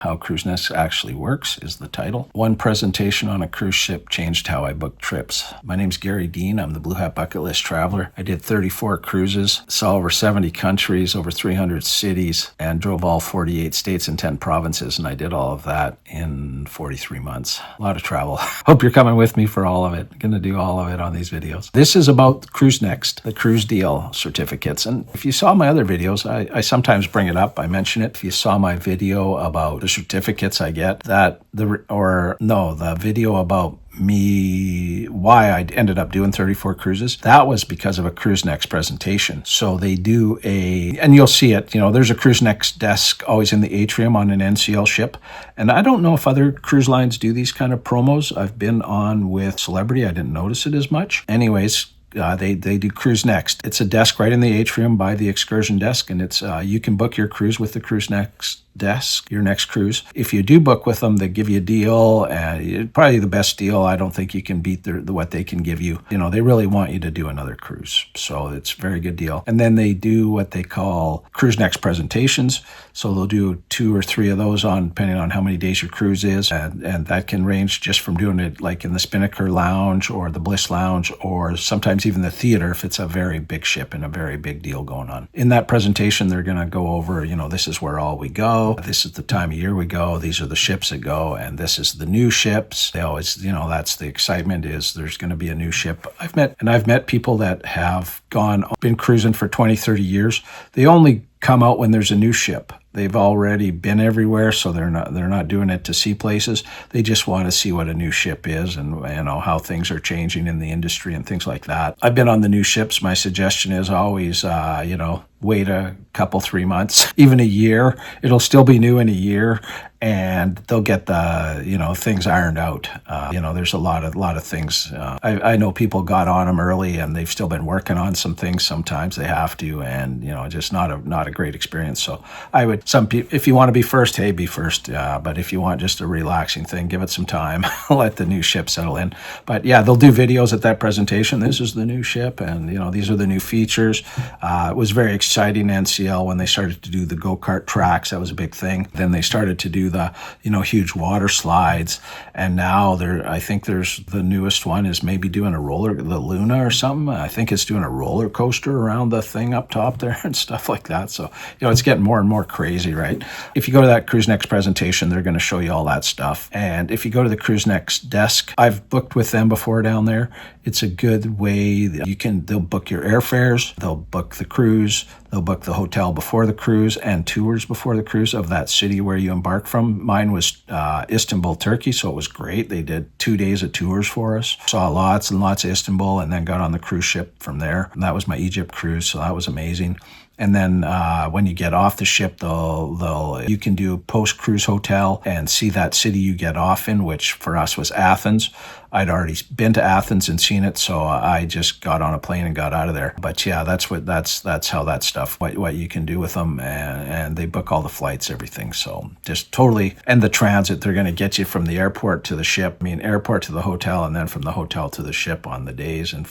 How CruiseNext Actually Works is the title. One presentation on a cruise ship changed how I book trips. My name's Gary Dean. I'm the Blue Hat Bucket List Traveler. I did 34 cruises, saw over 70 countries, over 300 cities, and drove all 48 states and 10 provinces, and I did all of that in 43 months. A lot of travel. Hope you're coming with me for all of it. I'm going to do all of it on these videos. This is about CruiseNext, the cruise deal certificates. And if you saw my other videos, I sometimes bring it up. I mention it. If you saw my video about the certificates I get, the video about me, why I ended up doing 34 cruises, that was because of a CruiseNext presentation. So they do and you'll see it, there's a CruiseNext desk always in the atrium on an NCL ship. And I don't know if other cruise lines do these kind of promos. I've been on with Celebrity. I didn't notice it as much. Anyways, they do CruiseNext. It's a desk right in the atrium by the excursion desk, and it's you can book your cruise with the CruiseNext desk, your next cruise. If you do book with them, they give you a deal, and probably the best deal. I don't think you can beat what they can give you. They really want you to do another cruise, so it's a very good deal. And then they do what they call CruiseNext presentations. So they'll do 2 or 3 of those depending on how many days your cruise is, and that can range just from doing it like in the Spinnaker Lounge or the Bliss Lounge, or sometimes even the theater if it's a very big ship and a very big deal going on. In that presentation, they're going to go over, this is where all we go. This is the time of year we go. These are the ships that go, and this is the new ships. They always, that's the excitement, is there's going to be a new ship. I've met people that have been cruising for 20, 30 years. They only come out when there's a new ship. They've already been everywhere, so they're not doing it to see places. They just want to see what a new ship is and how things are changing in the industry and things like that. I've been on the new ships. My suggestion is always, wait a couple, 3 months, even a year. It'll still be new in a year, and they'll get the things ironed out. There's a lot of things. I know people got on them early, and they've still been working on some things. Sometimes they have to, and just not a great experience. So I would, if you want to be first, hey, be first. But if you want just a relaxing thing, give it some time. Let the new ship settle in. But yeah, they'll do videos at that presentation. This is the new ship, and these are the new features. It was very exciting, NCL, when they started to do the go-kart tracks. That was a big thing. Then they started to do the huge water slides, and now I think there's the newest one is maybe doing the Luna or something. I think it's doing a roller coaster around the thing up top there and stuff like that. So it's getting more and more crazy, right? If you go to that CruiseNext presentation, they're going to show you all that stuff. And if you go to the CruiseNext desk, I've booked with them before down there. It's a good way that they'll book your airfares, they'll book the cruise, they'll book the hotel before the cruise and tours before the cruise of that city where you embark from. Mine was Istanbul, Turkey, so it was great. They did 2 days of tours for us. Saw lots and lots of Istanbul, and then got on the cruise ship from there. And that was my Egypt cruise, so that was amazing. And then when you get off the ship, you can do post-cruise hotel and see that city you get off in, which for us was Athens. I'd already been to Athens and seen it, so I just got on a plane and got out of there. But yeah, that's how that stuff, what you can do with them, and they book all the flights, everything. So just totally, and the transit, they're going to get you from the airport to the ship. Airport to the hotel, and then from the hotel to the ship on the days, and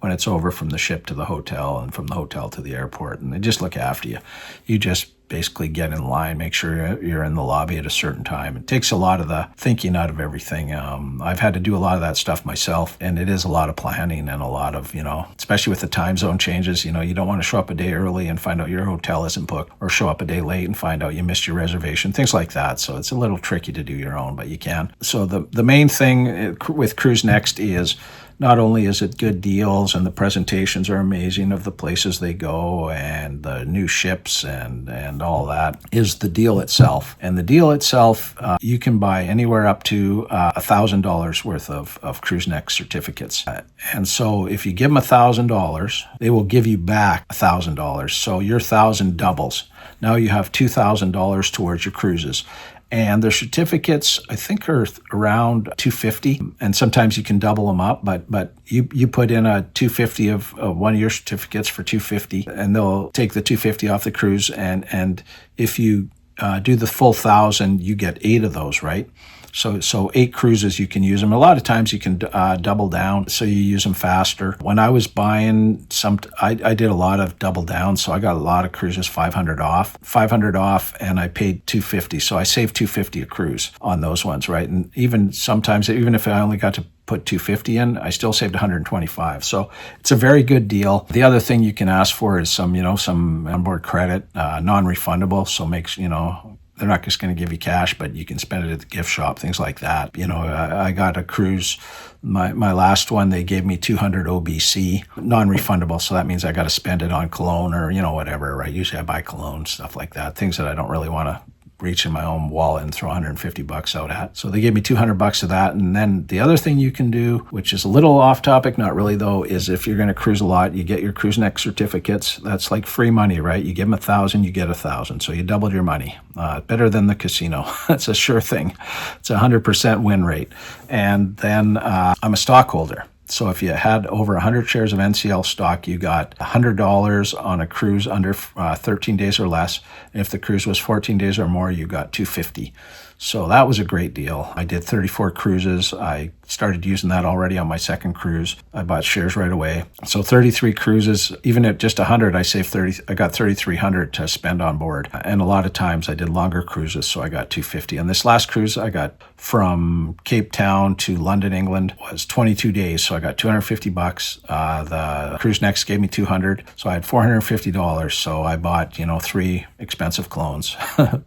when it's over, from the ship to the hotel, and from the hotel to the airport. And they just look after you. You just basically get in line, make sure you're in the lobby at a certain time. It takes a lot of the thinking out of everything. I've had to do a lot of that stuff myself, and it is a lot of planning and a lot of, especially with the time zone changes, you don't want to show up a day early and find out your hotel isn't booked, or show up a day late and find out you missed your reservation, things like that. So it's a little tricky to do your own, but you can. So the main thing with CruiseNext is, not only is it good deals and the presentations are amazing of the places they go and the new ships and all that, is the deal itself. And the deal itself, you can buy anywhere up to $1,000 worth of CruiseNext certificates. And so if you give them $1,000, they will give you back $1,000. So your 1,000 doubles. Now you have $2,000 towards your cruises. And their certificates, I think, are around $250, and sometimes you can double them up. But you put in a $250 of one of your certificates for $250, and they'll take the $250 off the cruise. And if you do the full 1,000, you get 8 of those, right? So 8 cruises you can use them. A lot of times you can double down, so you use them faster. When I was buying I did a lot of double down, so I got a lot of cruises 500 off, and I paid $250. So I saved $250 a cruise on those ones, right? And even sometimes, even if I only got to put $250 in, I still saved $125. So it's a very good deal. The other thing you can ask for is some onboard credit, non-refundable. So they're not just going to give you cash, but you can spend it at the gift shop, things like that. I got a cruise, my last one, they gave me 200 OBC, non-refundable. So that means I got to spend it on cologne or, whatever, right? Usually I buy cologne, stuff like that, things that I don't really want to reach in my own wallet and throw $150 out at. So they gave me $200 of that. And then the other thing you can do, which is a little off topic, not really though, is if you're going to cruise a lot, you get your cruise next certificates. That's like free money, right? You give them 1,000, you get 1,000. So you doubled your money. Better than the casino. That's a sure thing. It's 100% win rate. And then I'm a stockholder. So if you had over 100 shares of NCL stock, you got $100 on a cruise under 13 days or less. And if the cruise was 14 days or more, you got $250. So that was a great deal. I did 34 cruises. I started using that already on my second cruise. I bought shares right away. So 33 cruises, even at just 100, I got 3,300 to spend on board. And a lot of times I did longer cruises, so I got 250. And this last cruise I got from Cape Town to London, England was 22 days. So I got $250. The cruise next gave me 200. So I had $450. So I bought, 3 expensive clones.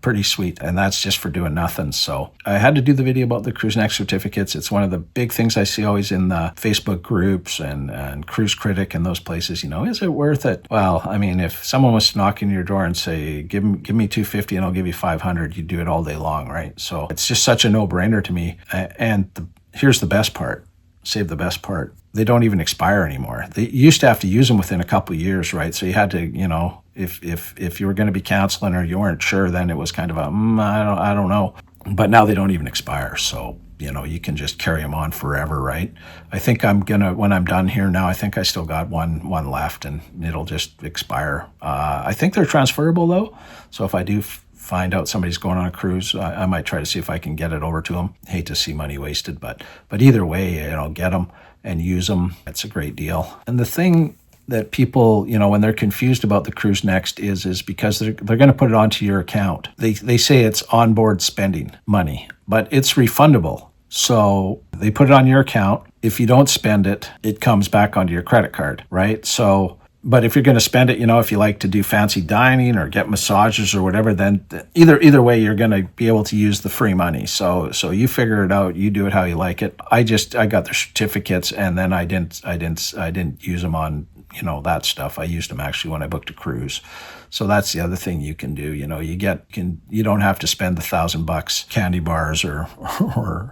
Pretty sweet. And that's just for doing nothing. So I had to do the video about the cruise next certificates. It's one of the big things I see always in the Facebook groups and Cruise Critic and those places. Is it worth it? Well, I mean, if someone was to knock on your door and say, give me $250 and I'll give you $500, you'd do it all day long, right? So it's just such a no-brainer to me. And here's the best part. Save the best part. They don't even expire anymore. They used to have to use them within a couple of years, right? So you had to, if you were going to be canceling or you weren't sure, then it was kind of I don't know. But now they don't even expire. So, you can just carry them on forever, right? I think when I'm done here now, I think I still got one left and it'll just expire. I think they're transferable though. So if I do find out somebody's going on a cruise, I might try to see if I can get it over to them. Hate to see money wasted, but either way, get them and use them. It's a great deal. And the thing that people, when they're confused about the cruise next is because they're going to put it onto your account. They say it's onboard spending money, but it's refundable. So they put it on your account. If you don't spend it, it comes back onto your credit card, right? So, but if you're going to spend it, if you like to do fancy dining or get massages or whatever, then either way, you're going to be able to use the free money. So you figure it out. You do it how you like it. I got the certificates and then I didn't use them on, that stuff. I used them actually when I booked a cruise. So that's the other thing you can do. You don't have to spend $1,000 candy bars or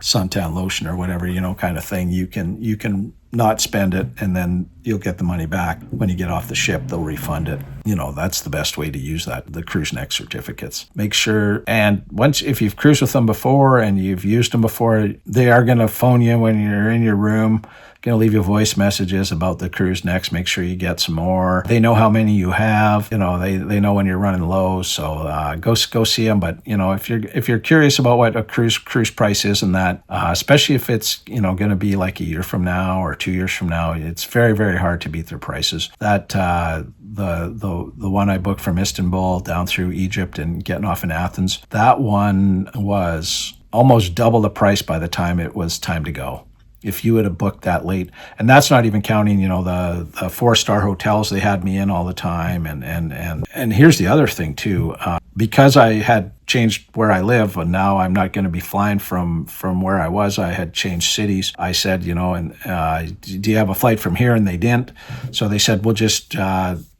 suntan lotion or whatever, kind of thing. You can not spend it and then you'll get the money back. When you get off the ship, they'll refund it. That's the best way to use the cruise next certificates. Make sure, and if you've cruised with them before and you've used them before, they are going to phone you when you're in your room, going to leave you voice messages about the cruise next. Make sure you get some more. They know how many you have. They know when you're running low. So go see them. But if you're curious about what a cruise price is and that, especially if it's going to be like a year from now or 2 years from now, it's very, very hard to beat their prices. That the one I booked from Istanbul down through Egypt and getting off in Athens, that one was almost double the price by the time it was time to go. If you would have booked that late, and that's not even counting, the 4-star hotels they had me in all the time, and here's the other thing too, because I had changed where I live, and now I'm not going to be flying from where I was. I had changed cities. I said, do you have a flight from here? And they didn't. So they said, we'll just.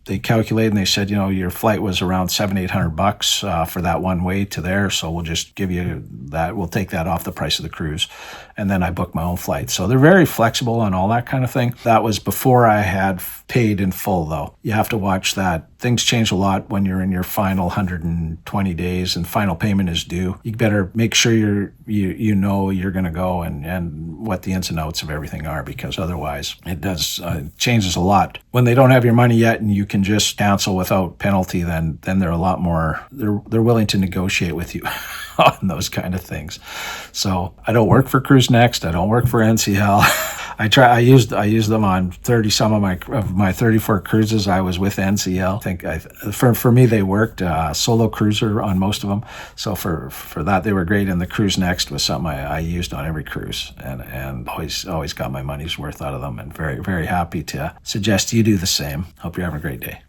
They calculated and they said, your flight was around $700-800 for that one way to there. So we'll just give you that. We'll take that off the price of the cruise. And then I booked my own flight. So they're very flexible on all that kind of thing. That was before I had paid in full though. You have to watch that things change a lot when you're in your final 120 days and final payment is due. You better make sure you know you're going to go and what the ins and outs of everything are, because otherwise it does changes a lot. When they don't have your money yet and you can just cancel without penalty, then they're a lot more, they're willing to negotiate with you on those kind of things. So I don't work for Cruise Next. I don't work for NCL. I used them on 30 some of my 34 cruises. I was with NCL. I think for me they worked. Solo cruiser on most of them. So for that they were great. And the Cruise Next was something I used on every cruise, and always got my money's worth out of them. And very, very happy to suggest you do the same. Hope you're having a great day.